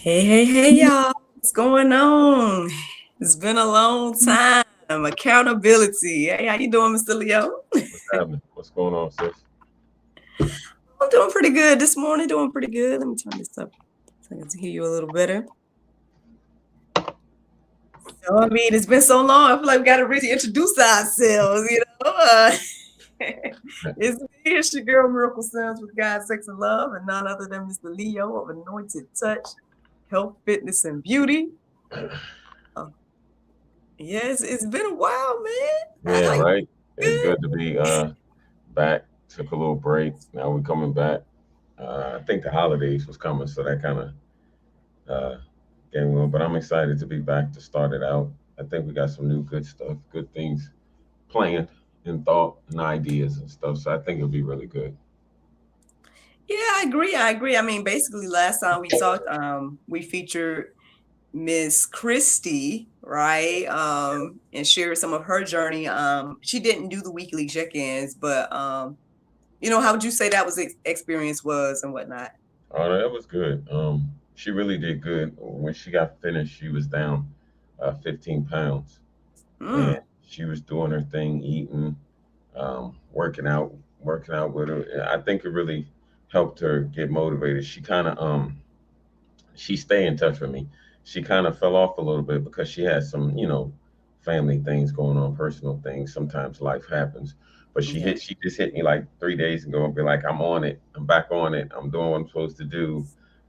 Hey, y'all. What's going on? It's been a long time. Accountability. Hey, how you doing, Mr. Leo? What's happening? What's going on, sis? I'm doing pretty good this morning. Doing pretty good. Let me turn this up so I can hear you a little better. So, I mean, it's been so long. I feel like we got to reintroduce ourselves, it's your girl, Miracle Sims with God, Sex, and Love, and none other than Mr. Leo of Anointed Touch, Health, Fitness, and Beauty. Yes, it's been a while, man. Yeah, right. It's good to be back. Took a little break. Now we're coming back. I think the holidays was coming, so that kind of game on. But I'm excited to be back to start it out. I think we got some new good stuff, good things planned and thought and ideas and stuff. So I think it'll be really good. Yeah, I agree. I mean, basically, last time we talked, we featured Miss Christy, right? And shared some of her journey. She didn't do the weekly check-ins, but how would you say that was experience was and whatnot? Oh, that was good. She really did good. When she got finished, she was down 15 pounds, and Mm. she was doing her thing, eating, working out with her. I think it really helped her get motivated. She kind of she stay in touch with me. She kind of fell off a little bit because she had some, family things going on, personal things. Sometimes life happens. But Yeah. she just hit me like 3 days ago and be like, I'm on it. I'm back on it. I'm doing what I'm supposed to do,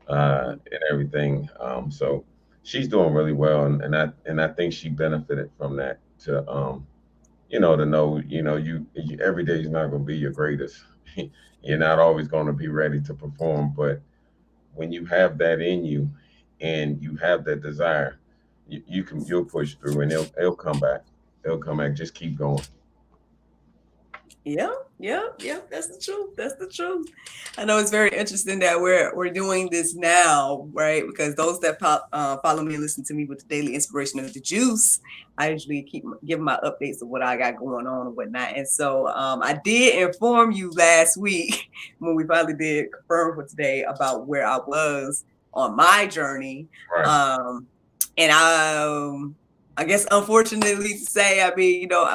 and everything. So she's doing really well, and I think she benefited from that to know, you every day is not going to be your greatest. You're not always going to be ready to perform, but when you have that in you and you have that desire, you'll push through, and they'll come back. They'll come back. Just keep going. Yeah, yeah. That's the truth. That's the truth. I know it's very interesting that we're doing this now, right? Because those that follow me and listen to me with the daily inspiration of the juice, I usually keep giving my updates of what I got going on and whatnot. And so I did inform you last week when we finally did confirm for today about where I was on my journey. Right. And I guess unfortunately to say, I mean, you know,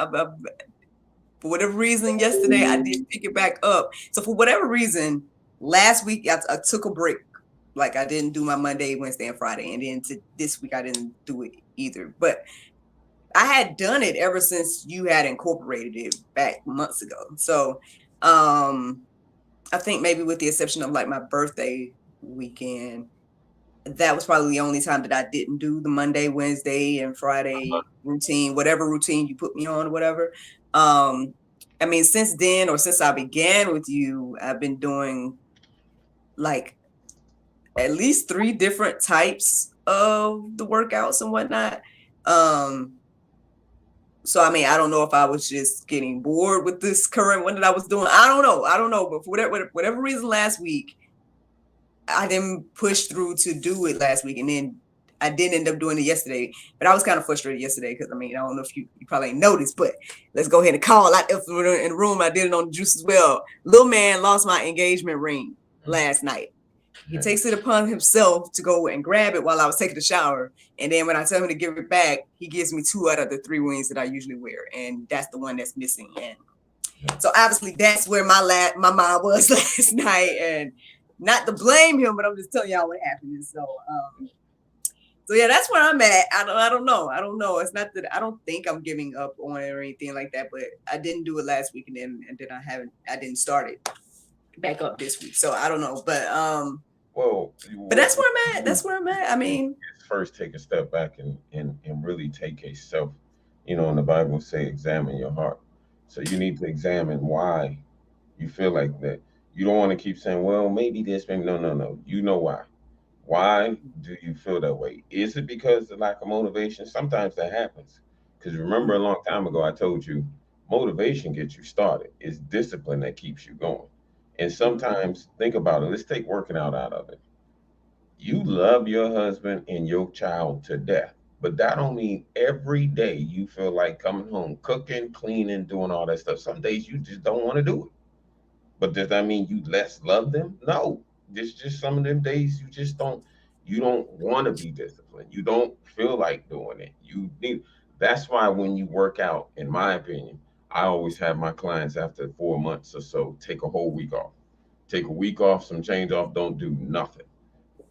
for whatever reason, yesterday I did pick it back up. So for whatever reason, last week I took a break. Like I didn't do my Monday, Wednesday, and Friday, and then this week I didn't do it either. But I had done it ever since you had incorporated it back months ago. So I think maybe with the exception of like my birthday weekend, that was probably the only time that I didn't do the Monday, Wednesday, and Friday routine, whatever routine you put me on or whatever. I mean, since then, or since I began with you, I've been doing like at least 3 different types of the workouts and whatnot. So I mean, I don't know if I was just getting bored with this current one that I was doing. I don't know. But for whatever reason, last week I didn't push through to do it last week, and then I did end up doing it yesterday. But I was kind of frustrated yesterday because I mean, I don't know if you probably ain't noticed, but let's go ahead and call out in the room. I did it on the juice as well. Little man lost my engagement ring last night. He takes it upon himself to go and grab it while I was taking a shower. And then when I tell him to give it back, he gives me 2 out of the 3 rings that I usually wear. And that's the one that's missing. And so obviously that's where my mind was last night. And not to blame him, but I'm just telling y'all what happened. So yeah, that's where I'm at. I don't know. It's not that I don't think I'm giving up on it or anything like that, but I didn't do it last week, and then I didn't start it back up this week. So I don't know, but that's where I'm at. That's where I'm at. I mean, first take a step back and really take a self. You know, in the Bible say examine your heart. So you need to examine why you feel like that. You don't want to keep saying, well, maybe this, maybe no. You know why. Why do you feel that way? Is it because of lack of motivation? Sometimes that happens. Because remember a long time ago, I told you motivation gets you started. It's discipline that keeps you going. And sometimes, think about it. Let's take working out of it. You love your husband and your child to death, but that don't mean every day you feel like coming home, cooking, cleaning, doing all that stuff. Some days you just don't want to do it. But does that mean you less love them? No. It's just some of them days you don't want to be disciplined. You don't feel like doing it. You need That's why when you work out, in my opinion, I always have my clients after 4 months or so take a whole week off. Take a week off, some change off, don't do nothing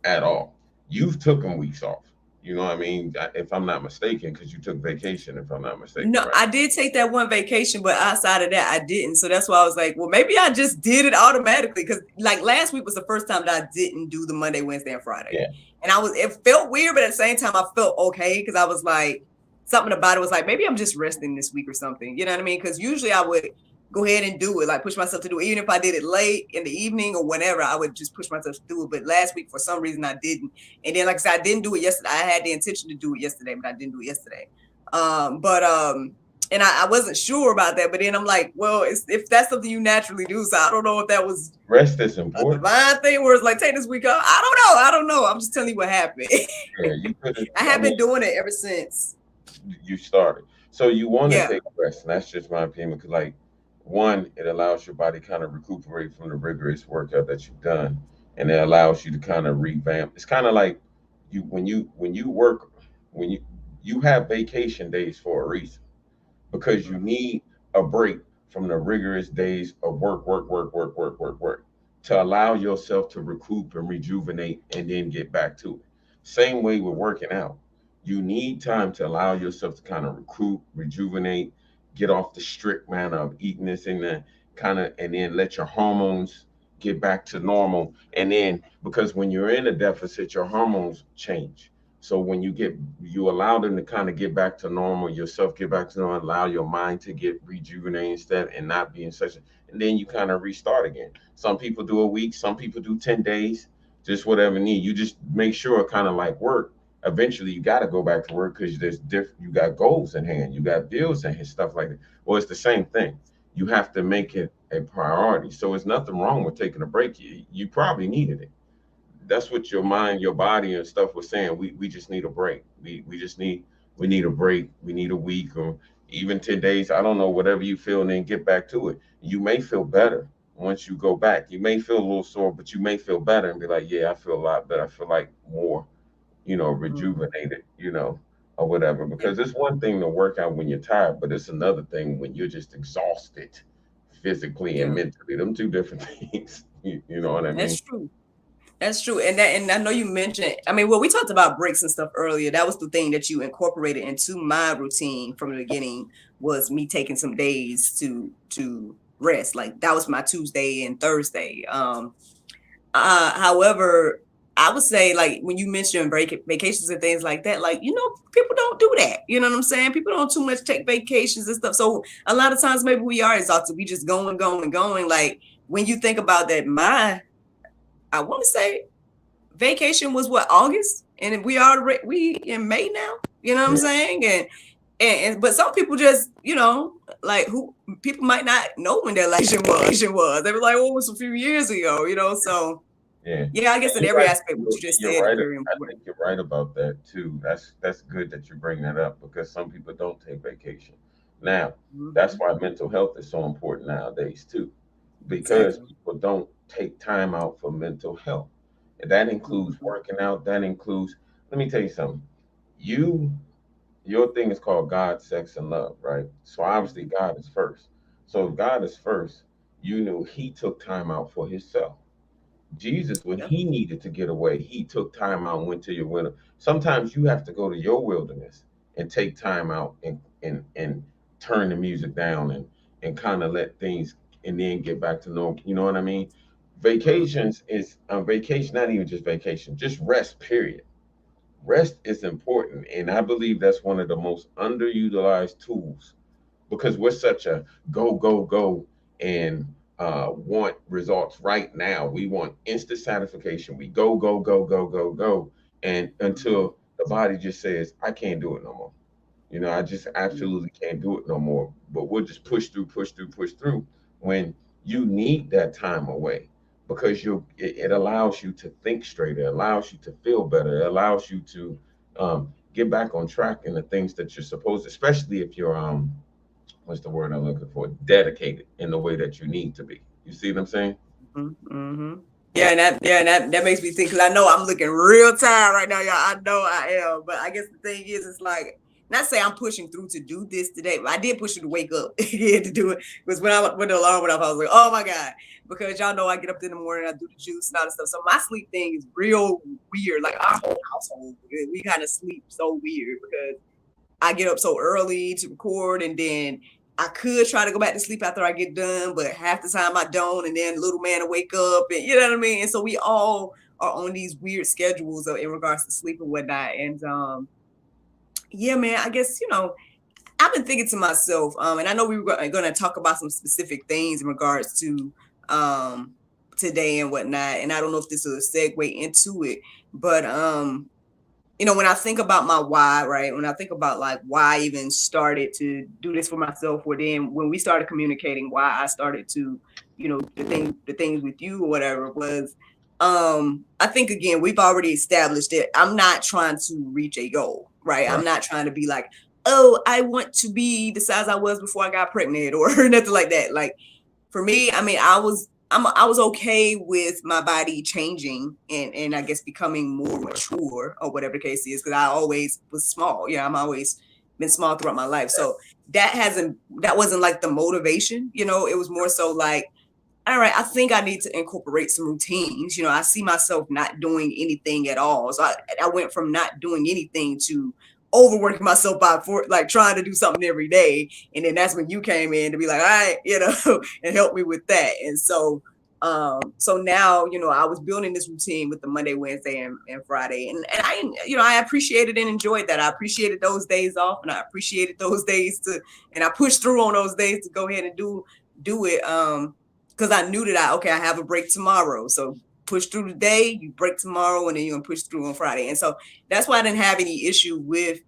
at all. You've taken weeks off. You know what I mean? If I'm not mistaken, because you took vacation, if I'm not mistaken. No, right? I did take that one vacation, but outside of that, I didn't. So that's why I was like, well, maybe I just did it automatically. Because like last week was the first time that I didn't do the Monday, Wednesday, and Friday. Yeah. And it felt weird, but at the same time, I felt okay because I was like, something about it was like, maybe I'm just resting this week or something. You know what I mean? Because usually I would go ahead and do it, like push myself to do it. Even if I did it late in the evening or whenever, I would just push myself to do it. But last week, for some reason, I didn't. And then, like I said, I didn't do it yesterday. I had the intention to do it yesterday, but I didn't do it yesterday. And I wasn't sure about that. But then I'm like, well, if that's something you naturally do, so I don't know if that was rest is important. A divine thing where it's like, take this week off. I don't know. I'm just telling you what happened. Yeah, you could. I have been doing it ever since you started. So you want to take a rest, and that's just my opinion. Because, like, one, it allows your body kind of recuperate from the rigorous workout that you've done, and it allows you to kind of revamp. It's kind of like when you work, when you have vacation days for a reason, because you need a break from the rigorous days of work to allow yourself to recoup and rejuvenate and then get back to it. Same way with working out. You need time to allow yourself to kind of recruit, rejuvenate, get off the strict manner of eating this and that kind of, and then let your hormones get back to normal. And then, because when you're in a deficit, your hormones change. So when you allow them to kind of get back to normal, yourself get back to normal, allow your mind to get rejuvenated instead and not be in such a, and then you kind of restart again. Some people do a week, some people do 10 days, just whatever need. You just make sure, kind of like work, eventually you got to go back to work because there's different. You got goals in hand, you got bills and stuff like that. Well, it's the same thing. You have to make it a priority. So there's nothing wrong with taking a break. You probably needed it. That's what your mind, your body, and stuff was saying. We just need a break. We just need we need a break. We need a week or even 10 days. I don't know, whatever you feel, and then get back to it. You may feel better once you go back. You may feel a little sore, but you may feel better and be like, yeah, I feel a lot better. I feel like more, Mhm. rejuvenated, or whatever. Because it's one thing to work out when you're tired, but it's another thing when you're just exhausted physically and Yeah, mentally. Them two different things. You know what I mean? that's true. That's true. And I know you mentioned, I mean, well, we talked about breaks and stuff earlier. That was the thing that you incorporated into my routine from the beginning, was me taking some days to rest. Like that was my Tuesday and Thursday. However, I would say, like when you mentioned vacations and things like that, like, people don't do that. You know what I'm saying? People don't too much take vacations and stuff. So a lot of times maybe we are exhausted. We just going, going, going. Like when you think about that, I want to say vacation was what, August, and we in May now. You know what I'm Yeah. saying? And but some people just, like, who people might not know when their election was. They were like, oh, it was a few years ago. So Yeah. yeah, I guess in You're every right. aspect what you just You're said is right. very I important. think you're right about that too. That's good that you bring that up because some people don't take vacation. Now, that's Mhm. why mental health is so important nowadays too, because Exactly. people don't take time out for mental health. And that includes Mhm. working out. That includes. Let me tell you something. You, your thing is called God, sex, and love, right? So obviously Mhm. God is first. So if God is first, you knew He took time out for Himself. Jesus, when Yep. he needed to get away, he took time out and went to your winter. Sometimes you have to go to your wilderness and take time out and turn the music down and kind of let things and then get back to normal. You know what I mean? Mhm. Vacations is vacation, not even just vacation, just rest, period. Rest is important. And I believe that's one of the most underutilized tools because we're such a go, go, go and want results right now. We want instant satisfaction. We go, go, go, go, go, go. And Mhm. until the body just says, I can't do it no more. I just Mhm. absolutely can't do it no more. But we'll just push through, push through, push through when you need that time away because it allows you to think straight. It allows you to feel better. It allows you to get back on track in the things that you're supposed to, especially if you're what's the word I'm looking for? Dedicated in the way that you need to be. You see what I'm saying? Mhm. Mhm. Yeah, and that makes me think, because I know I'm looking real tired right now, y'all. I know I am, but I guess the thing is, it's like, not say I'm pushing through to do this today, but I did push you to wake up again to do it. Because when the alarm went off, I was like, oh my god, because y'all know I get up in the morning, I do the juice and all this stuff. So my sleep thing is real weird. Like our whole household, we kind of sleep so weird because I get up so early to record, and then I could try to go back to sleep after I get done, but half the time I don't, and then little man will wake up, and you know what I mean. And so we all are on these weird schedules in regards to sleep and whatnot. And yeah, man, I guess I've been thinking to myself, and I know we were going to talk about some specific things in regards to um today and whatnot. And I don't know if this will segue into it, but when I think about my why, right? When I think about like why I even started to do this for myself, or then when we started communicating, why I started to, the things with you or whatever was, I think again, we've already established it. I'm not trying to reach a goal, right? Right. I'm not trying to be like, oh, I want to be the size I was before I got pregnant or nothing like that. Like for me, I mean, I was okay with my body changing and I guess becoming more mature or whatever the case is, because I always was small. I'm always been small throughout my life. So that wasn't like the motivation, it was more so like, all right, I think I need to incorporate some routines. I see myself not doing anything at all. So I went from not doing anything to overworking myself out for like trying to do something every day. And then that's when you came in to be like, all right, and help me with that. And so now, I was building this routine with the Monday, Wednesday, and Friday. And I appreciated and enjoyed that. I appreciated those days off, and I appreciated those days and I pushed through on those days to go ahead and do it. Because I knew that I have a break tomorrow. So push through today, you break tomorrow, and then you're gonna push through on Friday. And so that's why I didn't have any issue with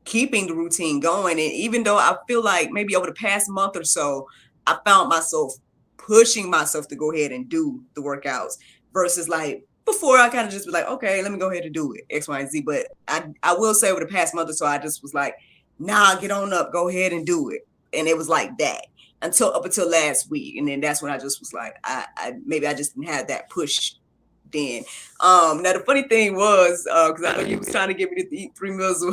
keeping the routine going. And even though I feel like maybe over the past month or so, I found myself pushing myself to go ahead and do the workouts versus like before I kind of just be like, okay, let me go ahead and do it, X, Y, and Z. But I will say over the past month or so, I just was like, nah, get on up, go ahead and do it. And it was like that up until last week. And then that's when I just was like, I maybe I just didn't have that push then. Now the funny thing was, because I know you was trying to get me to eat 3 meals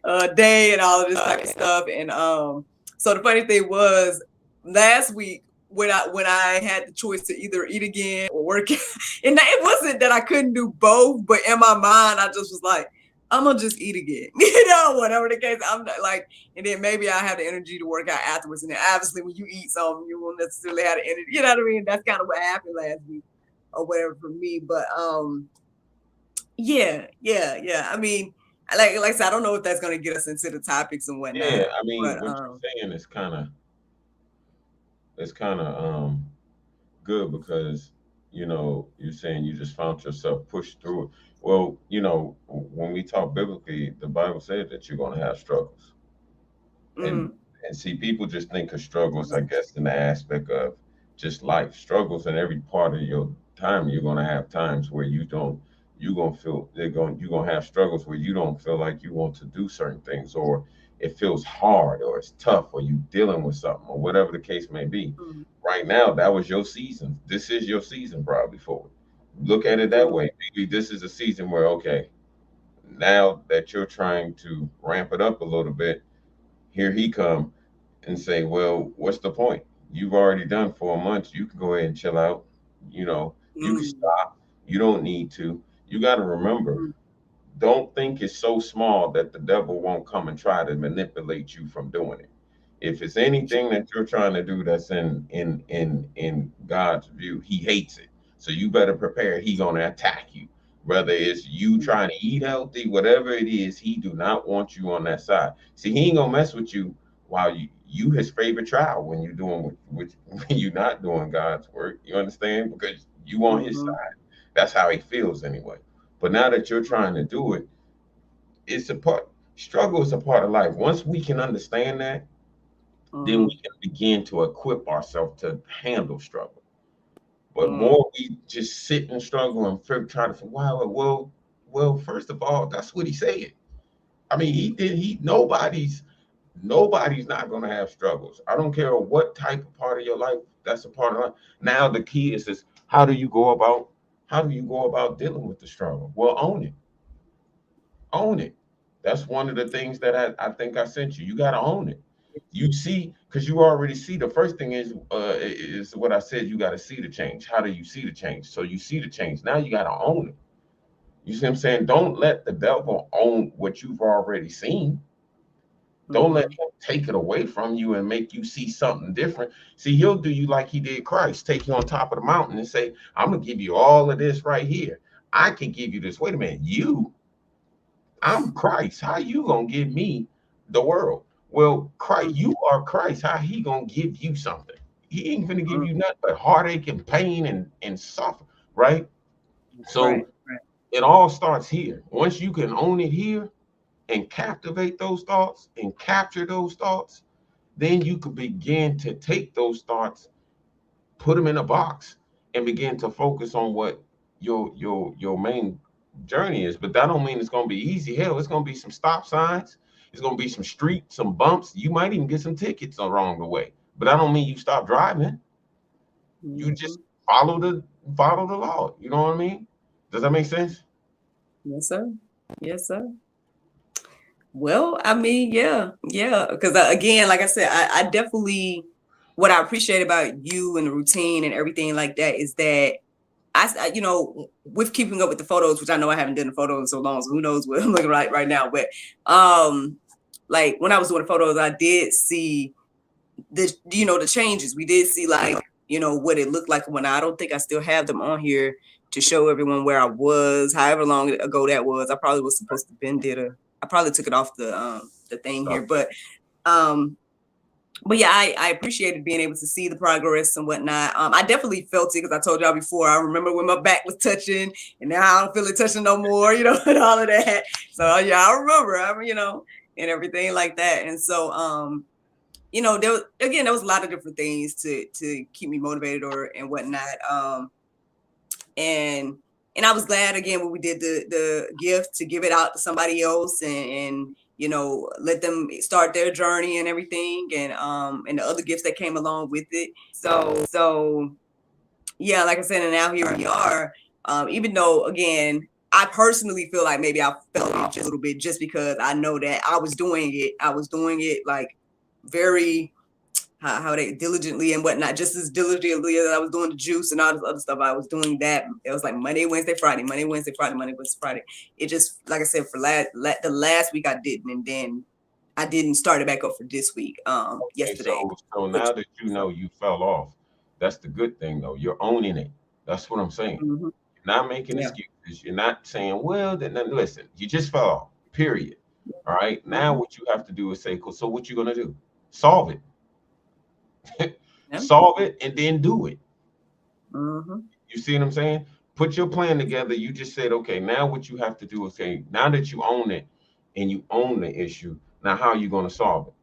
a day and all of this type of stuff. And so the funny thing was last week when I had the choice to either eat again or work, and it wasn't that I couldn't do both, but in my mind I just was like, I'm gonna just eat again, whatever the case. I'm not like, and then maybe I have the energy to work out afterwards. And then obviously when you eat something, you won't necessarily have the energy. You know what I mean? That's kind of what happened last week or whatever for me. But yeah. I mean, like I said, I don't know if that's gonna get us into the topics and whatnot. Yeah, I mean, but, what you're saying is kind of good because you're saying you just found yourself pushed through it. Well, when we talk biblically, the Bible said that you're going to have struggles, and see, people just think of struggles, I guess, in the aspect of just life struggles. In every part of your time, you're going to have times where you're going to feel you're going to have struggles where you don't feel like you want to do certain things, or it feels hard, or it's tough, or you dealing with something, or whatever the case may be. Right now, that was your season. This is your season, probably, for it. Look at it that way. Maybe this is a season where, okay, now that you're trying to ramp it up a little bit, here he come and say, well, what's the point? You've already done 4 months. You can go ahead and chill out. You can stop. You don't need to. You got to remember, don't think it's so small that the devil won't come and try to manipulate you from doing it. If it's anything that you're trying to do that's in God's view, he hates it. So you better prepare. He gonna attack you. Whether it's you trying to eat healthy, whatever it is, he do not want you on that side. See, he ain't gonna mess with you while you his favorite child when you're doing when you're not doing God's work. You understand? Because you on his side. That's how he feels anyway. But now that you're trying to do it, struggle is a part of life. Once we can understand that, then we can begin to equip ourselves to handle struggle. But more we just sit and struggle and try to say, wow, well, first of all, that's what he said. I mean, nobody's not going to have struggles. I don't care what type of part of your life that's a part of life. Now the key is how do you go about dealing with the struggle? Well, own it. Own it. That's one of the things that I think I sent you. You got to own it. You see, because you already see. The first thing is what I said. You got to see the change. How do you see the change? So you see the change. Now you got to own it. You see what I'm saying? Don't let the devil own what you've already seen. Don't let him take it away from you and make you see something different. See, he'll do you like he did Christ, take you on top of the mountain and say, I'm going to give you all of this right here. I can give you this. Wait a minute. I'm Christ. How you going to give me the world? Well, Christ, you are Christ. How he going to give you something? He ain't going to give you nothing but heartache and pain and suffer, right? So it all starts here. Once you can own it here, and captivate those thoughts and capture those thoughts, then you could begin to take those thoughts, put them in a box, and begin to focus on what your main journey is. But that don't mean it's going to be easy. Hell, it's going to be some stop signs. It's going to be some some bumps. You might even get some tickets along the way. But that don't mean you stop driving. You just follow the law. You know what I mean? Does that make sense? Yes, sir. Yes, sir. Well, I mean, yeah. Because again, like I said, I definitely, what I appreciate about you and the routine and everything like that is that I with keeping up with the photos, which I know I haven't done the photos in so long, so who knows what I'm looking right now. But like when I was doing the photos, I did see the changes. We did see what it looked like when I don't think I still have them on here to show everyone where I was, however long ago that was. I probably was supposed to I probably took it off the thing here, but But yeah, I appreciated being able to see the progress and whatnot. I definitely felt it because I told y'all before. I remember when my back was touching, and now I don't feel it touching no more. You know, and all of that. So yeah, I remember. And everything like that. And so, there was a lot of different things to keep me motivated and whatnot. And I was glad again when we did the gift to give it out to somebody else and let them start their journey and everything and the other gifts that came along with it. So yeah, like I said, and now here we are. Even though again, I personally feel like maybe I fell off just a little bit just because I know that I was doing it like very how they diligently and whatnot, just as diligently as I was doing the juice and all this other stuff. I was doing that. It was like Monday, Wednesday, Friday, Monday, Wednesday, Friday, Monday, Wednesday, Friday. It just, like I said, for the last week I didn't, and then I didn't start it back up for this week, yesterday. So now that you know you fell off, that's the good thing though. You're owning it. That's what I'm saying. Mm-hmm. You're not making excuses. You're not saying, well, then listen, you just fell off. Period. All right. Now what you have to do is say, so what you gonna do? Solve it. Solve it and then do it. Mm-hmm. You see what I'm saying? Put your plan together. You just said, okay, now what you have to do is say, now that you own it and you own the issue, now how are you going to solve it?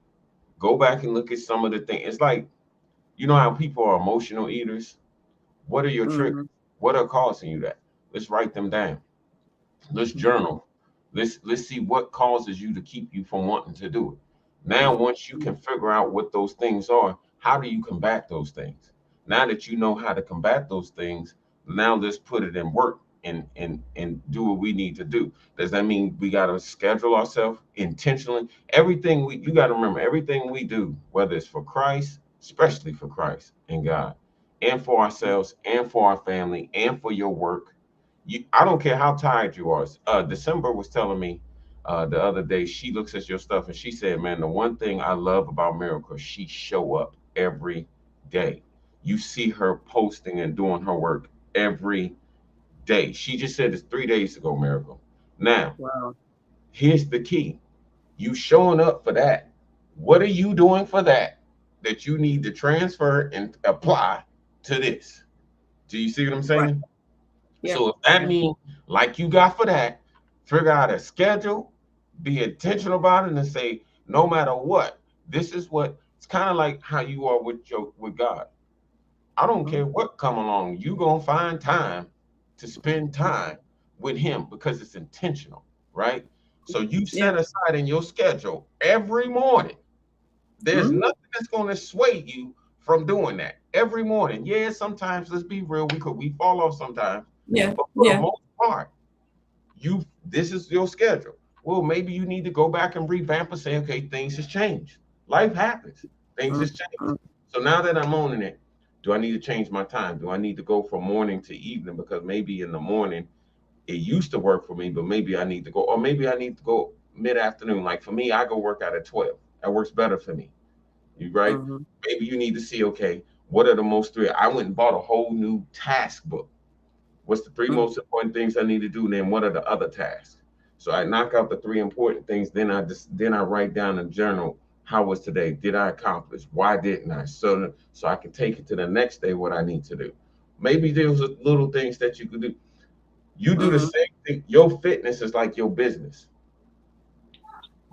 Go back and look at some of the things. It's like, you know how people are emotional eaters? What are your triggers? What are causing you that? Let's write them down. Let's journal. Let's see what causes you to keep you from wanting to do it. Now, once you can figure out what those things are, how do you combat those things? Now that you know how to combat those things, now let's put it in work and do what we need to do. Does that mean we got to schedule ourselves intentionally? Everything you got to remember, everything we do, whether it's for Christ, especially for Christ and God, and for ourselves and for our family and for your work. I don't care how tired you are. December was telling me the other day, she looks at your stuff and she said, man, the one thing I love about Miracle, she show up every day. You see her posting and doing her work every day. She just said it's 3 days ago, Miracle. Now, here's the key. You showing up for that. What are you doing for that you need to transfer and apply to this? Do you see what I'm saying? Right. Yeah. So if that means like you got for that, figure out a schedule, be intentional about it, and say, no matter what, this is what it's kind of like how you are with God. I don't care what come along, you gonna find time to spend time with him because it's intentional, right? So you set aside in your schedule every morning. There's nothing that's gonna sway you from doing that every morning. Yeah, sometimes let's be real, we fall off sometimes. Yeah. But for the most part, this is your schedule. Well, maybe you need to go back and revamp and say, okay, things has changed. Life happens. Things has changed. So now that I'm owning it, do I need to change my time? Do I need to go from morning to evening? Because maybe in the morning it used to work for me, but maybe I need to go, or maybe I need to go mid-afternoon. Like for me, I go work out at 12. That works better for me. You right? Maybe you need to see, okay, what are the most three? I went and bought a whole new task book. What's the three most important things I need to do? And then what are the other tasks? So I knock out the three important things. Then I write down in a journal, how was today? Did I accomplish? Why didn't I? So I can take it to the next day, what I need to do. Maybe there's little things that you could do. You do the same thing. Your fitness is like your business.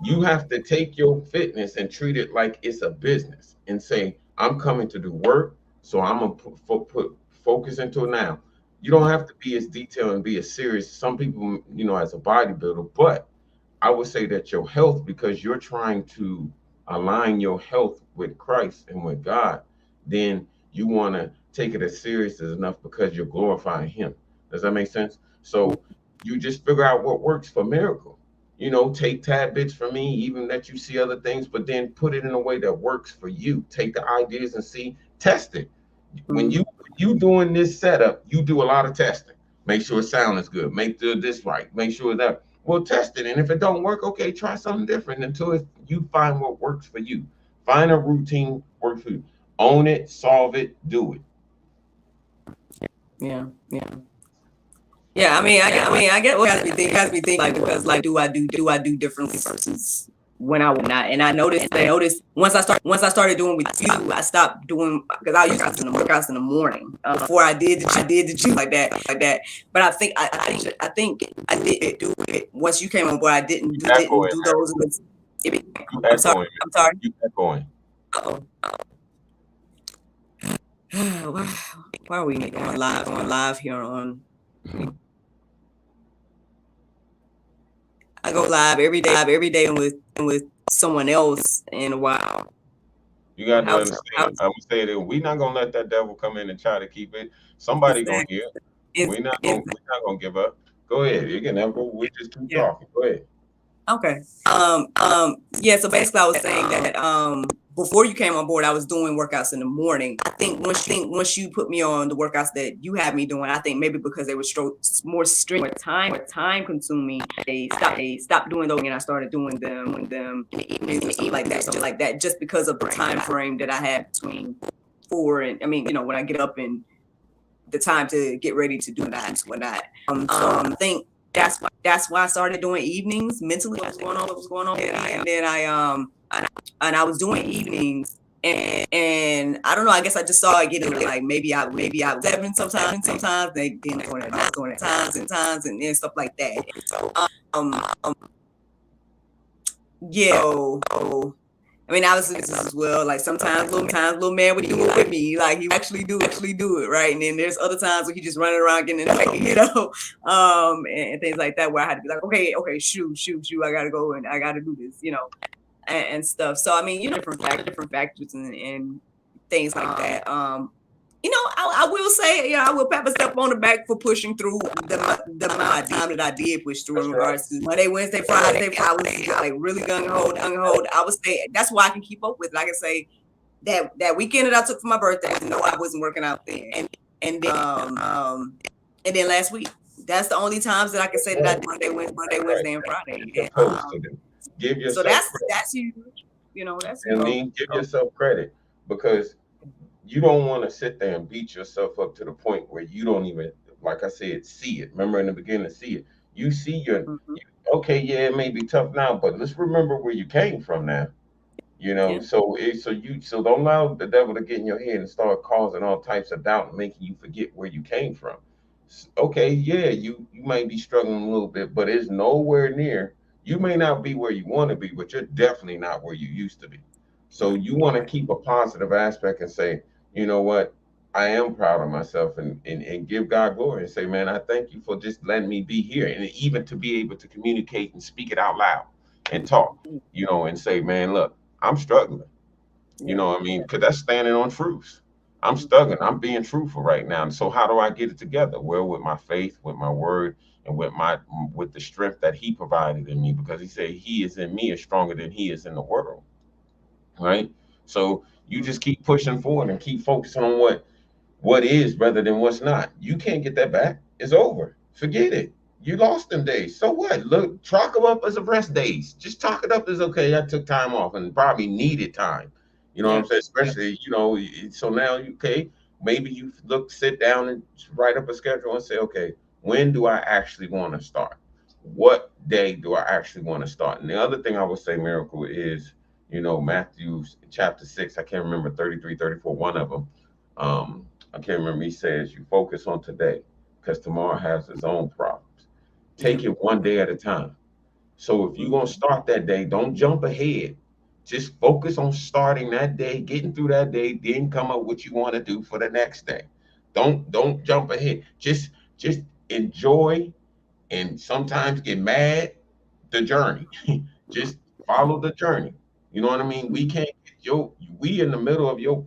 You have to take your fitness and treat it like it's a business and say, I'm coming to do work. So I'm going to put focus into it now. You don't have to be as detailed and be as serious. Some people, as a bodybuilder, but I would say that your health, because you're trying to align your health with Christ and with God, then you want to take it as serious as enough because you're glorifying him. Does that make sense? So you just figure out what works for Miracle. Take tad bits from me, even that you see other things, but then put it in a way that works for you. Take the ideas and test it. When you doing this setup, you do a lot of testing. Make sure sound is good. Make this right. Make sure that we'll test it. And if it don't work, okay, try something different until you find what works for you. Find a routine work for you. Own it, solve it, do it. Yeah. I mean, I get what has me think like, because like, do I do differently versus when I would not. And I noticed once I started doing with you, I stopped doing, because I used to do the workouts in the morning before I did the gym like that. But I think I did do it once you came on board. I didn't do those. I'm sorry. You kept going. Why are we going live here on? I go live every day with someone else in a while. You got to understand. I would say that we're not gonna let that devil come in and try to keep it. Somebody gonna hear. We're not gonna give up. Go ahead. You can never. We just keep talking. Go ahead. Okay. Yeah. So basically, I was saying that before you came on board, I was doing workouts in the morning. I think once you put me on the workouts that you had me doing, I think maybe because they were more strict, more time consuming, they stopped doing those, and I started doing them in the evenings or something like that, just because of the time frame that I had between 4 and when I get up and the time to get ready to do that and whatnot. So I think that's why I started doing evenings mentally. What was going on, and then I was doing evenings, and I don't know. I guess I just saw it getting like maybe I was 7 sometimes. They didn't doing it. I was doing it times and stuff like that. Yeah. I mean, obviously this as well. Like sometimes little man would do it with me. Like he actually do it, right? And then there's other times where he just running around getting in the way, and things like that, where I had to be like, okay, shoot, I gotta go and I gotta do this, and stuff. So I mean, different factors and things like that. I will say, I will pat myself on the back for pushing through the amount of time that I did push through in regards to Monday, Wednesday, Friday. I was like really gung ho. I would say that's why I can keep up with. Like I say, that weekend that I took for my birthday, I wasn't working out then, and then last week. That's the only times that I can say that I did Monday, Wednesday, and Friday. Give yourself so that's huge. That's huge. I mean, give yourself credit, because you don't want to sit there and beat yourself up to the point where you don't even, like I said, see it. Remember in the beginning, see it. You see okay, yeah, it may be tough now, but let's remember where you came from now. So don't allow the devil to get in your head and start causing all types of doubt and making you forget where you came from. Okay, yeah, you might be struggling a little bit, but it's nowhere near. You may not be where you want to be, but you're definitely not where you used to be. So you want to keep a positive aspect and say, you know what, I am proud of myself, and give God glory and say, man, I thank you for just letting me be here, and even to be able to communicate and speak it out loud and talk, and say, man, look, I'm struggling. Because that's standing on truth. I'm struggling. I'm being truthful right now. And so how do I get it together? Well, with my faith, with my word, and with the strength that he provided in me, because he said he is in me is stronger than he is in the world. Right? So you just keep pushing forward and keep focusing on what is rather than what's not. You can't get that back. It's over. Forget it. You lost them days. So what? Look, chalk them up as a rest days. Just chalk it up as, okay, I took time off and probably needed time. You know what I'm saying? Especially, so now, okay, maybe you sit down and write up a schedule and say, okay, when do I actually want to start? What day do I actually want to start? And the other thing I would say, Miracle, is, Matthew chapter 6, I can't remember, 33, 34, one of them. I can't remember. He says, you focus on today because tomorrow has its own problems. Take it one day at a time. So if you're going to start that day, don't jump ahead. Just focus on starting that day, getting through that day, then come up with what you want to do for the next day. Don't jump ahead. Just enjoy, and sometimes get mad the journey. Just follow the journey. You know what I mean? We can't we in the middle of you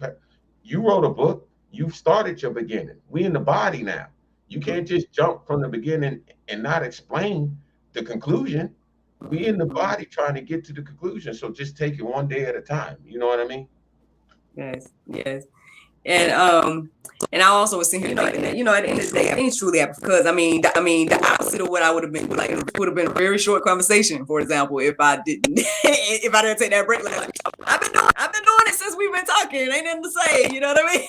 wrote a book, you started your beginning. We in the body now. You can't just jump from the beginning and not explain the conclusion. We in the body trying to get to the conclusion. So just take it one day at a time. You know what I mean? Yes. And I also was thinking, at the end of the day, I think it's truly happy, because I mean, the opposite of what I would have been like, it would have been a very short conversation, for example, if I didn't take that break. Like, I've been doing it since we've been talking. Ain't nothing to say. You know what I mean?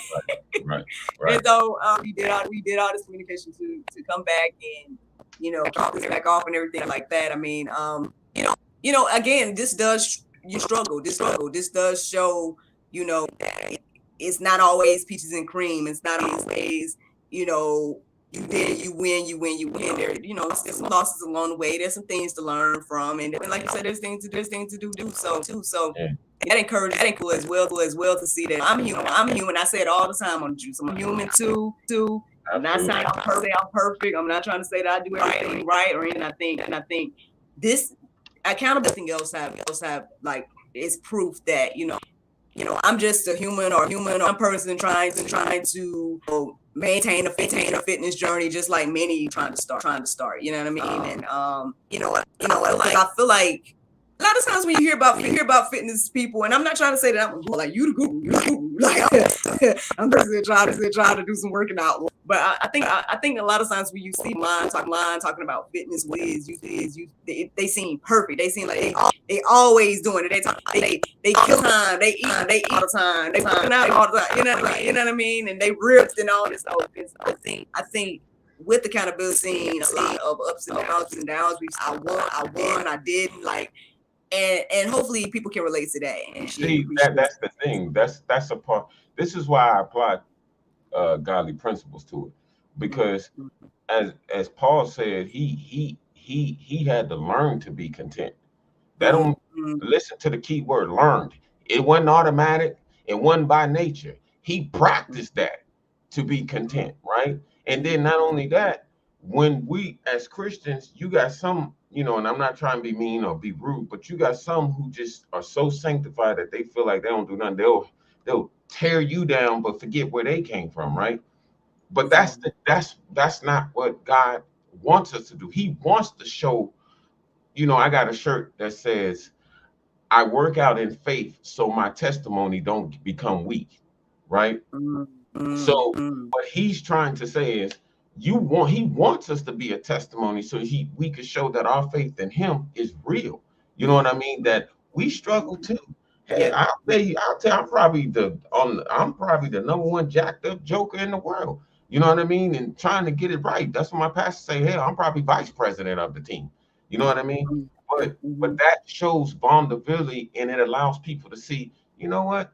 Right. And so we did all this communication to come back and keep this back off and everything like that. I mean, again, this does This does show, that it's not always peaches and cream. It's not always, you win. There, there's some losses along the way. There's some things to learn from, and like you said, there's things to do. So Yeah. that encourages as well to see that I'm human. I say it all the time on the juice. I'm human too. I'm not saying I'm perfect. I'm not trying to say that I do everything right or anything. I think this accountability else have like is proof that I'm just a human or one person trying to maintain a fitness journey, just like many trying to start. You know what I mean? And I feel like a lot of times when you hear about fitness people, and I'm not trying to say that I'm like you the guru, like I'm just trying to do some working out. But I think a lot of times when you see mine talking about fitness, they seem perfect. They seem like they always doing it. They kill time. They eat all the time. They working out all the time. You know what I mean? And they ripped and all this stuff. I think with the accountability scene, a lot of ups and downs. I won. I didn't like. And hopefully people can relate to that. And See, that's the thing. That's a part. This is why I apply godly principles to it, because as Paul said, he had to learn to be content. That don't listen to the key word learned. It wasn't automatic. It wasn't by nature. He practiced that to be content, right? And then not only that, when we as Christians, you got some, and I'm not trying to be mean or be rude, but you got some who just are so sanctified that they feel like they don't do nothing. They'll tear you down, but forget where they came from, right? But that's not what God wants us to do. He wants to show, I got a shirt that says, I work out in faith so my testimony don't become weak, right? So what he's trying to say is he wants us to be a testimony so we could show that our faith in him is real. You know what I mean? That we struggle too. Hey, I'll tell you, I'm probably the number one jacked up joker in the world. You know what I mean? And trying to get it right. That's what my pastor say. Hey, I'm probably vice president of the team. You know what I mean? But that shows vulnerability, and it allows people to see, you know what?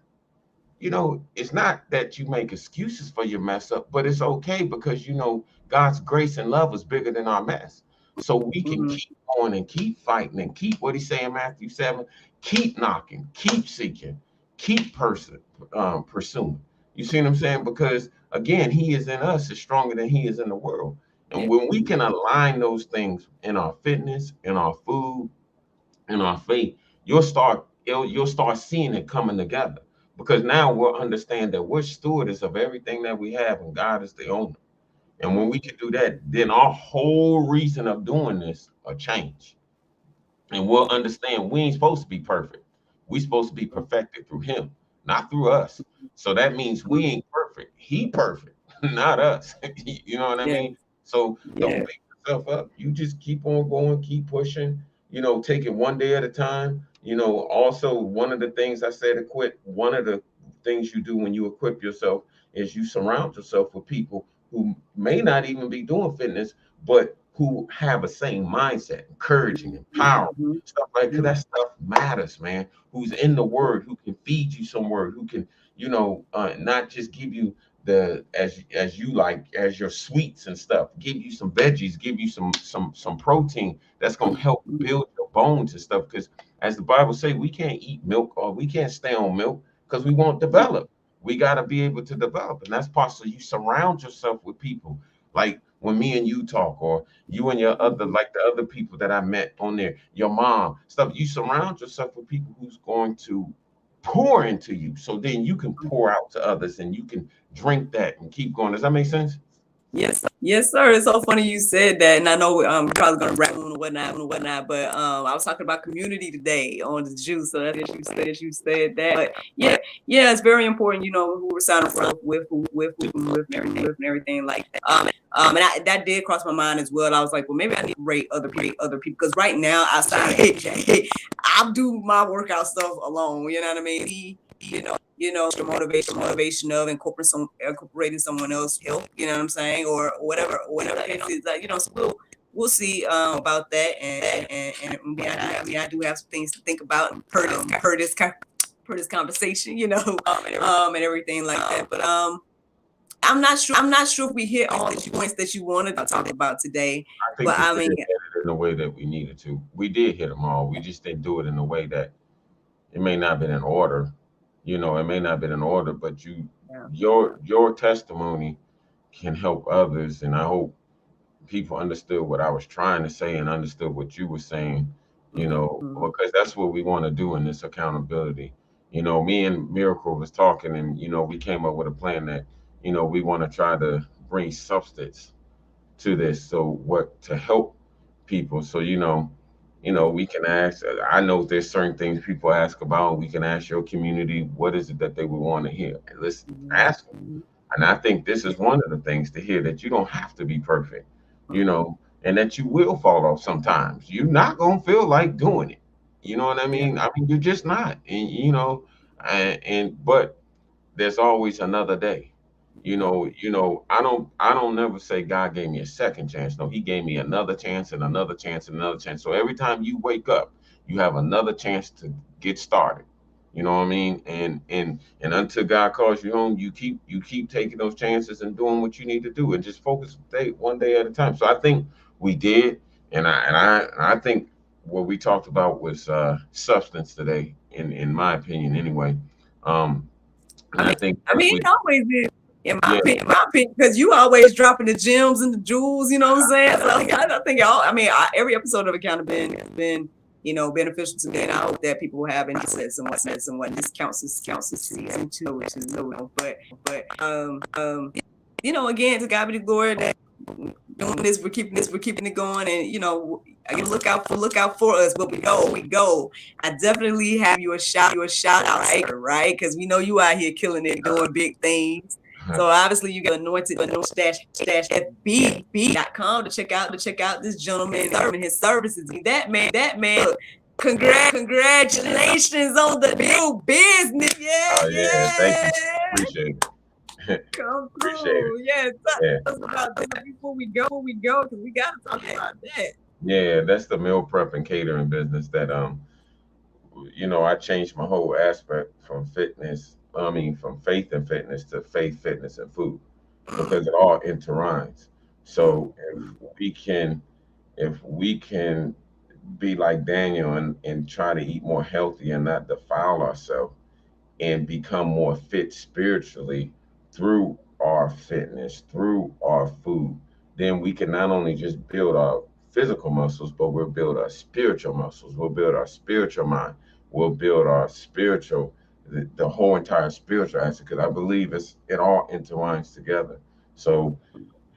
It's not that you make excuses for your mess up, but it's okay because God's grace and love is bigger than our mess. So we can keep going and keep fighting and keep what he's saying, Matthew 7, keep knocking, keep seeking, keep pursuing. You see what I'm saying? Because again, he is in us is stronger than he is in the world. And when we can align those things in our fitness, in our food, in our faith, you'll start seeing it coming together. Because now we'll understand that we're stewards of everything that we have, and God is the owner. And when we can do that, then our whole reason of doing this will change. And we'll understand we ain't supposed to be perfect. We're supposed to be perfected through him, not through us. So that means we ain't perfect. He perfect, not us. You know what I mean? So don't beat yourself up. You just keep on going, keep pushing, take it one day at a time. Also one of the things I said one of the things you do when you equip yourself is you surround yourself with people who may not even be doing fitness, but who have a same mindset, encouraging, empowering, stuff like that. That stuff matters, man. Who's in the word, who can feed you some word, who can, not just give you as your sweets and stuff, give you some veggies, give you some protein that's gonna help build your bones and stuff. Because as the Bible say, we can't eat milk or we can't stay on milk because we won't develop. We got to be able to develop, and that's possible. You surround yourself with people like when me and you talk, or you and your other, like the other people that I met on there, your mom, stuff. You surround yourself with people who's going to pour into you, so then you can pour out to others, and you can drink that and keep going. Does that make sense? Yes, sir. It's so funny you said that, and I know we're probably gonna wrap on and whatnot. But I was talking about community today on the juice, so that's you said that. But yeah, it's very important. Who we're signing with and everything like that. And that did cross my mind as well. I was like, well, maybe I need to rate other people because right now I do my workout stuff alone. You know what I mean? The motivation of incorporating someone else's help, you know what I'm saying, or whatever it is, like, so we'll see about that, and I do have some things to think about per this conversation, and everything like that. But I'm not sure if we hit all the points that you wanted to talk about today. I think But we I did mean, hit it in the way that we needed to. We did hit them all. We just didn't do it in a way that it may not have been in order. It may not have been in order, but yeah. your testimony can help others, and I hope people understood what I was trying to say and understood what you were saying, Mhm. because that's what we want to do in this accountability. Me and Miracle was talking, and we came up with a plan that we want to try to bring substance to this, so what to help people. So we can ask. I know there's certain things people ask about. We can ask your community, what is it that they would want to hear, and listen, ask them. Mhm. And I think this is one of the things to hear, that you don't have to be perfect, and that you will fall off sometimes. You're not gonna feel like doing it. You know what I Yeah. mean? I mean, you're just not. And but there's always another day. I don't never say God gave me a second chance. No, he gave me another chance and another chance and another chance. So every time you wake up, you have another chance to get started. You know what I mean? And until God calls you home, you keep taking those chances and doing what you need to do, and just focus one day at a time. So I think we did, and I think what we talked about was substance today, in my opinion, anyway. Um, and I think I once mean, we, it always is. In yeah, my opinion, because you always dropping the gems and the jewels, you know what I'm saying? So I think every episode of accountability has been, beneficial to me, and I hope that people have said somewhat. This counts as season two, but again, to God be the glory that doing this, we're keeping it going, and I can look out for us. But we go. I definitely have you a shout out, right? Because we know you out here killing it, doing big things. So obviously you got anointed fb.com to check out this gentleman and his services. That man. Congratulations on the new business. oh yeah, thank you, Yeah. appreciate it, Come appreciate it. through. Yes. Yeah, Talk about that before we go, because we got to talk about that. yeah, that's the meal prep and catering business that I changed my whole aspect from fitness. I mean, from faith and fitness to faith, fitness, and food, because it all intertwines. So if we can be like Daniel, and try to eat more healthy and not defile ourselves, and become more fit spiritually through our fitness, through our food, then we can not only just build our physical muscles, but we'll build our spiritual muscles. We'll build our spiritual mind. We'll build our spiritual, the whole entire spiritual aspect, because I believe it all intertwines together. So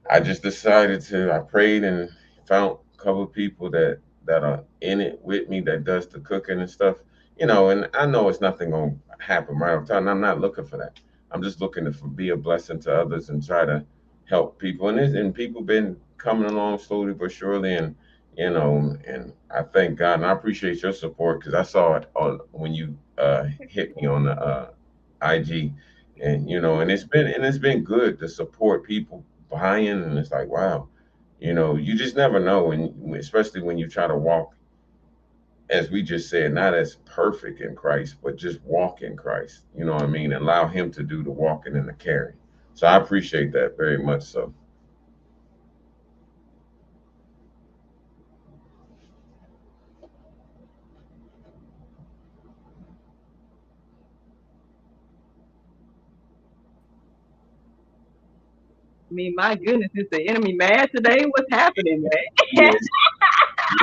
I just I prayed and found a couple of people that are in it with me, that does the cooking and stuff, and I know it's nothing gonna happen right off time. I'm not looking for that. I'm just looking to be a blessing to others and try to help people. And people been coming along slowly but surely, and I thank God, and I appreciate your support, because I saw it on when you hit me on the IG, and it's been good to support people buying, and it's like, wow, you just never know, especially when you try to walk, as we just said, not as perfect in Christ, but just walk in Christ. You know what I mean? Allow Him to do the walking and the carrying. So I appreciate that very much. So I mean, my goodness, is the enemy mad today? What's happening, man? yes,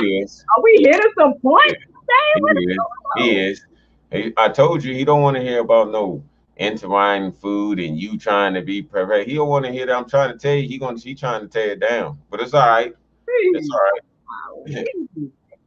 yes, Are we hitting some yeah, points today? he What is is. He going on? is. I told you he don't want to hear about no intertwined food and you trying to be perfect. He don't want to hear that. I'm trying to tell you, he trying to tear it down. But it's all right. It's all right.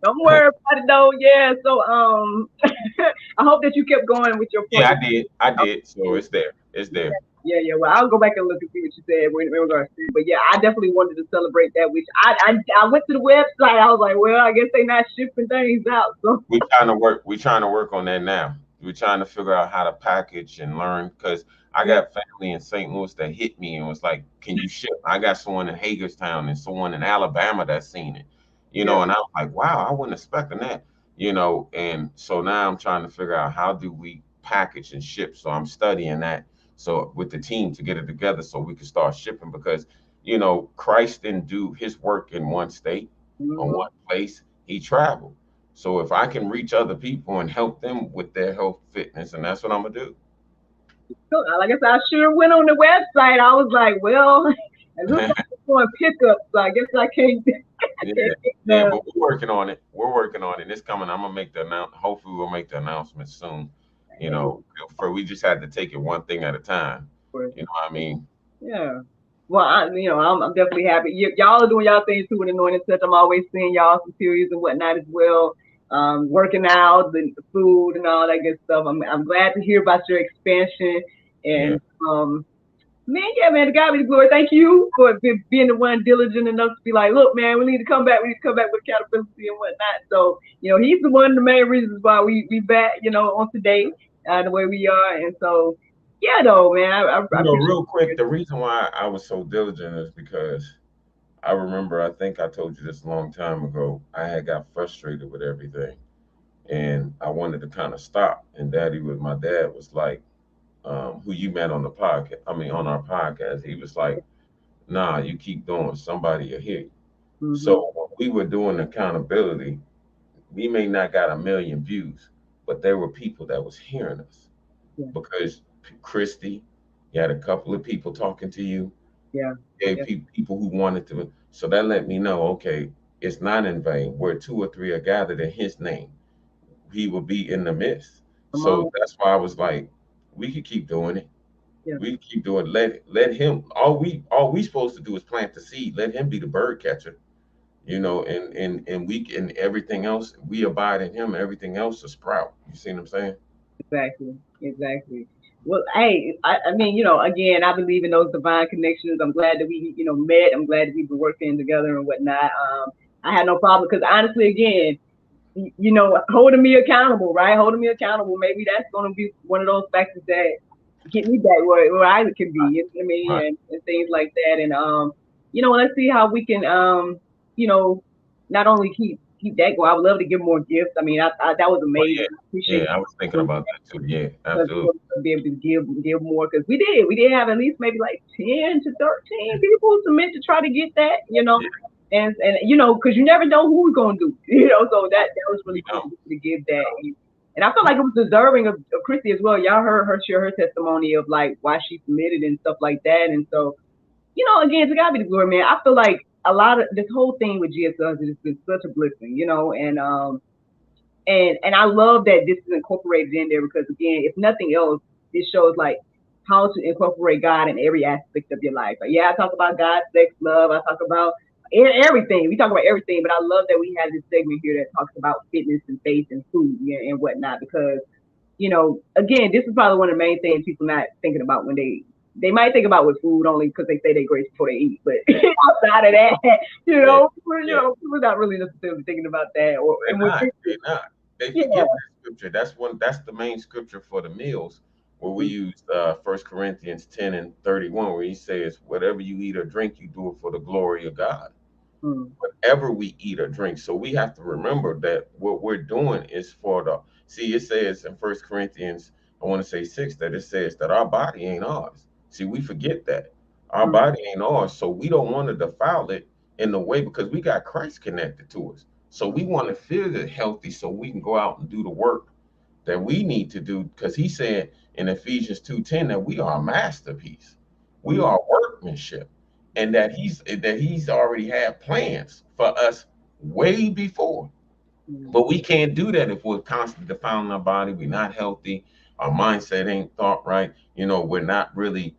Don't worry about it though. Yeah. So I hope that you kept going with your point. Yeah, I did. I did. So it's there. It's there. Yeah. Well, I'll go back and look and see what you said when we were going to see. But yeah, I definitely wanted to celebrate that. Which I went to the website. I was like, well, I guess they not shipping things out. So We trying to work. We trying to work on that now. we're trying to figure out how to package and learn because I Yeah. got family in St. Louis that hit me and was like, "Can you ship?" I got someone in Hagerstown and someone in Alabama that's seen it, Yeah. and I was like, "Wow, I wasn't expecting that." And so now I'm trying to figure out how do we package and ship. So I'm studying that so with the team to get it together so we can start shipping because Christ didn't do his work in one state or Mhm. one place. He traveled. So if I can reach other people and help them with their health, fitness, and that's what I'm gonna do. So, like I said, I sure went on the website. I was like, well, it looks like it's going pickup, so I guess I can't. Yeah, can't yeah, no, but we're working on it. We're working on it. It's coming. I'm gonna make the announce. Hopefully, we'll make the announcement soon. For we just had to take it one thing at a time. You know what I mean? yeah. Well, I'm definitely happy. Y'all are doing y'all thing too with Anointed Touch. I'm always seeing y'all some series and whatnot as well. Working out, the food and all that good stuff. I'm glad to hear about your expansion Yeah. and man, yeah, man, to God be the glory. Thank you for being the one diligent enough to be like, look, man, we need to come back. We need to come back with accountability and whatnot. So, he's the one of the main reasons why we back, on today, the way we are. And so, yeah, though, man, I appreciate Real quick, it. the reason why I was so diligent is because I remember. I think I told you this a long time ago. I had got frustrated with everything, and I wanted to kind of stop. And my dad was like, who you met on the podcast. I mean, on our podcast, he was like, "Nah, you keep doing. Somebody will hear you." Mm-hmm. So when we were doing accountability, we may not got a million views, but there were people that was hearing us Yeah, because Christy, you had a couple of people talking to you, yeah, gave yeah. people who wanted to. So that let me know, okay, it's not in vain. Where two or three are gathered in His name, He will be in the midst. Come So on. that's why I was like, we could keep doing it. Yeah, We keep doing. Let Him. All we supposed to do is plant the seed. Let Him be the bird catcher. And everything else, we abide in Him. Everything else is sprout. You see what I'm saying? exactly. Exactly. Well, hey, I mean, again, I believe in those divine connections. I'm glad that we, met. I'm glad that we've been working together and whatnot. I had no problem because honestly, again, holding me accountable, right? Holding me accountable. Maybe that's going to be one of those factors that get me back where I can be. You know what I mean? Right. And things like that. And let's see how we can you know, not only keep that going. I would love to give more gifts. I mean, that was Oh amazing. yeah, I appreciate yeah. I was thinking you about that too. Yeah, to absolutely. be able to give more because we did have at least maybe like 10 to 13 people submit to try to get that. Yeah, And because you never know who's gonna do, so that was really we cool know. to give that. And I felt like it was deserving of Christy as well. Y'all heard her share her testimony of like why she submitted and stuff like that. And so, again, to God be the glory, man. I feel like a lot of this whole thing with GSL has just been such a blessing, and I love that this is incorporated in there because again, if nothing else, this shows like how to incorporate God in every aspect of your life. Like, yeah, I talk about God, sex, love. I talk about everything. We talk about everything, but I love that we have this segment here that talks about fitness and faith and food, yeah, and whatnot because again, this is probably one of the main things people not thinking about when they might think about with food only because they say they grace before they eat, but outside of that, Yeah, yeah. people not really necessarily thinking about that. Or They're and when not. They're not. They yeah, forget that scripture. That's one. That's the main scripture for the meals, where we use 1 Corinthians 10:31, where he says, "Whatever you eat or drink, you do it for the glory of God." mm, Whatever we eat or drink, so we have to remember that what we're doing is for the. See, it says in 1 Corinthians, I want to say 6, that it says that our body ain't ours. See, we forget that our mm, body ain't ours, so we don't want to defile it in the way because we got Christ connected to us. So we want to feel it healthy so we can go out and do the work that we need to do because he said in Ephesians 2:10 that we are a masterpiece. We mm, are workmanship. And that he's already had plans for us way before. mm, But we can't do that if we're constantly defiling our body. We're not healthy. Our mindset ain't thought right. We're not really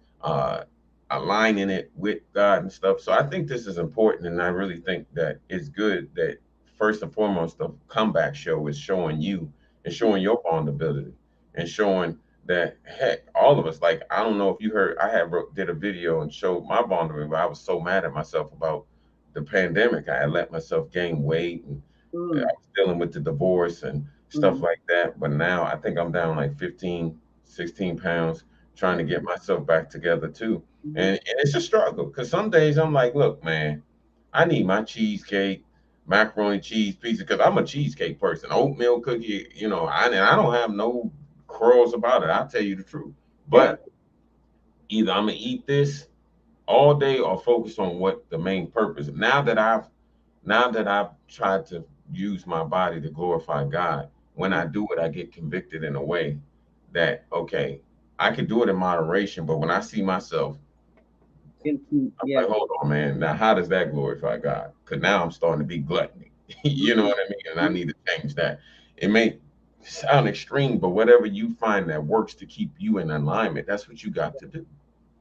aligning it with God and stuff. So I think this is important, and I really think that it's good that first and foremost the comeback show is showing you and showing your vulnerability and showing that heck, all of us. Like I don't know if you heard, did a video and showed my vulnerability. But I was so mad at myself about the pandemic. I had let myself gain weight and I mm, was dealing with the divorce and stuff like that. But now I think I'm down like 15, 16 pounds, trying to get myself back together too. And it's a struggle because some days I'm like, look, man, I need my cheesecake, macaroni cheese pizza, because I'm a cheesecake person, oatmeal cookie, and I don't have no quarrels about it. I'll tell you the truth. Yeah. But either I'm gonna eat this all day or focus on what the main purpose. Now that I've tried to use my body to glorify God, when I do it, I get convicted in a way that, okay, I can do it in moderation, but when I see myself, I'm Yeah. like, hold on, man. Now, how does that glorify God? Because now I'm starting to be gluttony. You know what I mean? And I need to change that. It may sound extreme, but whatever you find that works to keep you in alignment, that's what you got to do.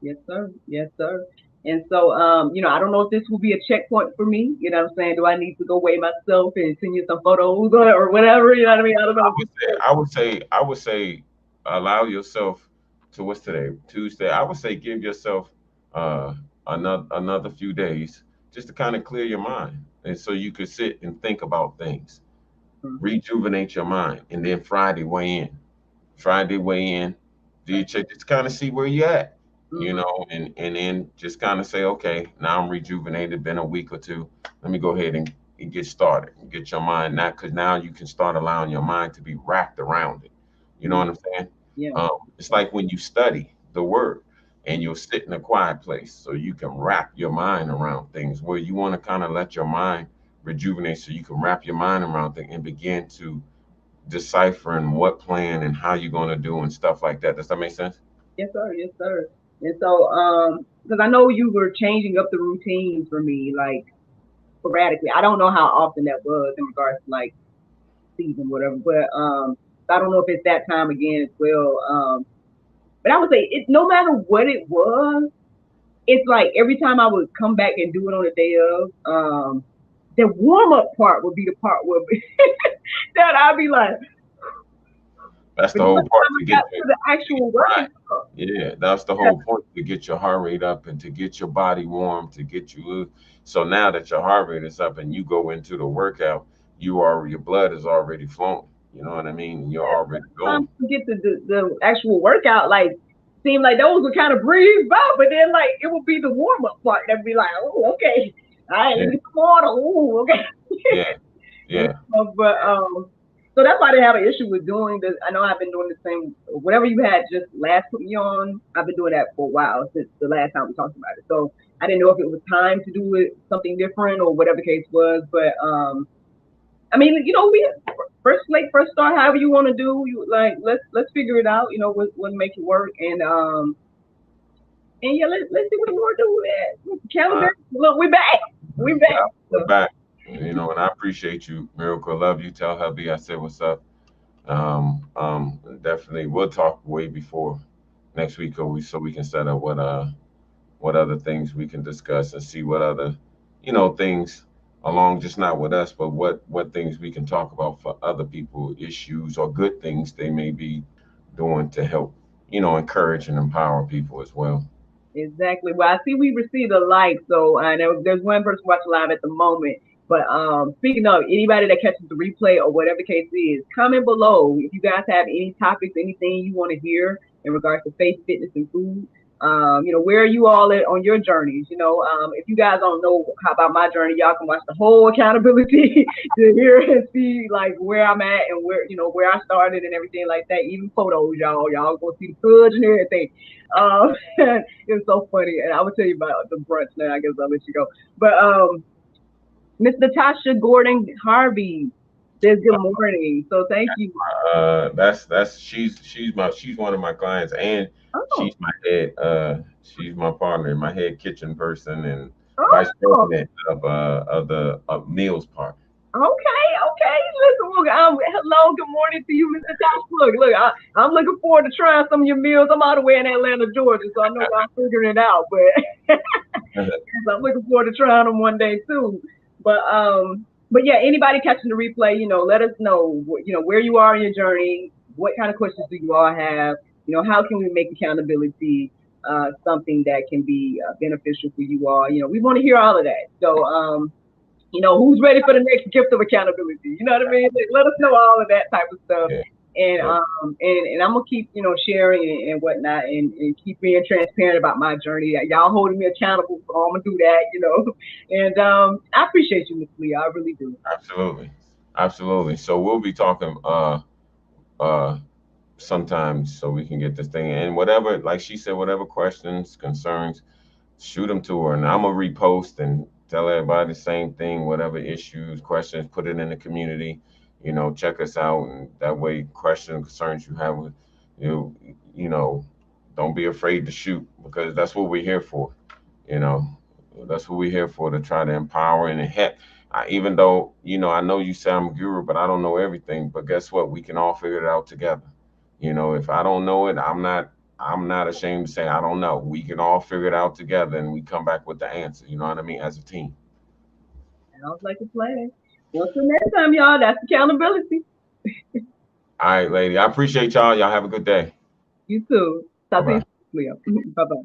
Yes, sir. Yes, sir. And so, I don't know if this will be a checkpoint for me. You know what I'm saying? Do I need to go weigh myself and send you some photos or whatever? You know what I mean? I don't know. I would say, allow yourself to, what's today? Tuesday. I would say give yourself uh another few days just to kind of clear your mind, and so you could sit and think about things, Mhm. rejuvenate your mind, and then Friday weigh in. Friday weigh in. Do you check just kind of see where you at? Mhm. And then just kind of say, okay, now I'm rejuvenated, been a week or two. Let me go ahead and get started and get your mind now, because now you can start allowing your mind to be wrapped around it. You know Yeah. what I'm saying? Yeah. It's like when you study the word and you'll sit in a quiet place so you can wrap your mind around things where you want to kind of let your mind rejuvenate so you can wrap your mind around things and begin to deciphering what plan and how you're going to do and stuff like that. Does that make sense? Yes, sir. Yes, sir. And so, because I know you were changing up the routines for me, like sporadically. I don't know how often that was in regards to like season, whatever. But I don't know if it's that time again as well. But I would say it, no matter what it was, it's like every time I would come back and do it on the day of, the warm up part would be the part where that I'd be like, That's but the then by whole the part time to I got get to the you actual right. working part, Yeah, that's the yeah, whole point, to get your heart rate up and to get your body warm, to get you. So now that your heart rate is up and you go into the workout, your blood is already flowing. You know what I mean? You're already time going. to get to the actual workout, like seemed like those would kind of breeze by, but then like it would be the warm up part that'd be like, oh, okay, all right, let Yeah, me get some water. Oh, okay. yeah, And yeah. stuff, but so that's why I didn't have an issue with doing this. I know I've been doing the same. Whatever you had just last put me on, I've been doing that for a while since the last time we talked about it. So I didn't know if it was time to do it something different or whatever the case was. But I mean, we first start however you want to do. You like let's figure it out. What make it work and yeah, let's see what the Lord do with it. All right. Accountability. Look, we back. We Yeah, back. we're So, back. And I appreciate you, Miracle. Love you. Tell hubby I said what's up. Definitely, we'll talk way before next week, so we can set up what other things we can discuss and see what other things along, just not with us, but what things we can talk about for other people, issues or good things they may be doing to help encourage and empower people as well. exactly. Well, I see we received a like, so I know there's one person watching live at the moment. But speaking of anybody that catches the replay or whatever the case is, comment below if you guys have any topics, anything you want to hear in regards to faith, fitness, and food. Where are you all at on your journeys? If you guys don't know how about my journey, y'all can watch the whole accountability to hear and see like where I'm at and where I started and everything like that. Even photos, y'all go see the footage and everything. Um, it was so funny, and I will tell you about the brunch now. I guess I'll let you go. But Miss Natasha Gordon Harvey says good morning. So thank you. That's she's one of my clients, and Oh, she's she's my partner, my head kitchen person and vice oh, president of the meals part. okay, okay. Listen, look, hello, good morning to you, Miss Natasha. Look, I'm looking forward to trying some of your meals. I'm all the way in Atlanta, Georgia, so I know I'm figuring it out. But I'm looking forward to trying them one day too. But yeah, anybody catching the replay, let us know, where you are in your journey. What kind of questions do you all have? How can we make accountability something that can be beneficial for you all? We want to hear all of that. So who's ready for the next gift of accountability? You know what I mean? Like, let us know all of that type of stuff. Yeah. And Yeah. and I'm gonna keep sharing and whatnot, and keep being transparent about my journey. Y'all holding me accountable, so I'm gonna do that. And I appreciate you, Miss Leah. I really do. Absolutely. Absolutely. So we'll be talking uh sometimes so we can get this thing, and whatever, like she said, whatever questions, concerns, shoot them to her, and I'm gonna repost and tell everybody the same thing. Whatever issues, questions, put it in the community. Check us out, and that way, questions, concerns you have with you, you know, don't be afraid to shoot, because that's what we're here for. You know, that's what we're here for, to try to empower and help. Even though I know you say I'm a guru, but I don't know everything. But guess what? We can all figure it out together. If I don't know it, I'm not ashamed to say I don't know. We can all figure it out together, and we come back with the answer. You know what I mean? As a team. Sounds like a plan. Well, till next time, y'all. That's accountability. All right, lady. I appreciate y'all. Y'all have a good day. You too. Bye Talk to bye. you, Leah. Bye bye.